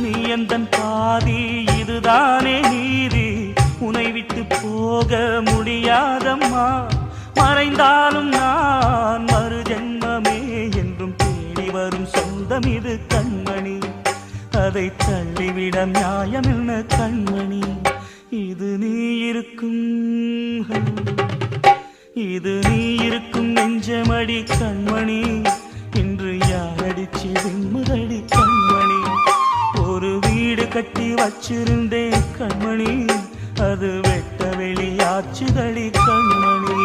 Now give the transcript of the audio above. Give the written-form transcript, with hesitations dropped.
நீ எந்தன் பாதி, இதுதானே நீதி. உனை விட்டு போக முடியாதம்மா. மறைந்தாலும் நான் மறு ஜென்மமே என்றும் தேடி வரும் சொந்தம் இது கண்மணி. அதை தள்ளிவிட நியாயம் என்ன கண்மணி. இது நீ இருக்கும், இது நீ இருக்கும் நெஞ்சமடி கண்மணி. இன்று யாரடிச்சு விண்முதடி கண்மணி. ஒரு வீடு கட்டி வச்சிருந்தேன் கண்மணி, அது வெட்ட வெளியாச்சுதடி கண்மணி.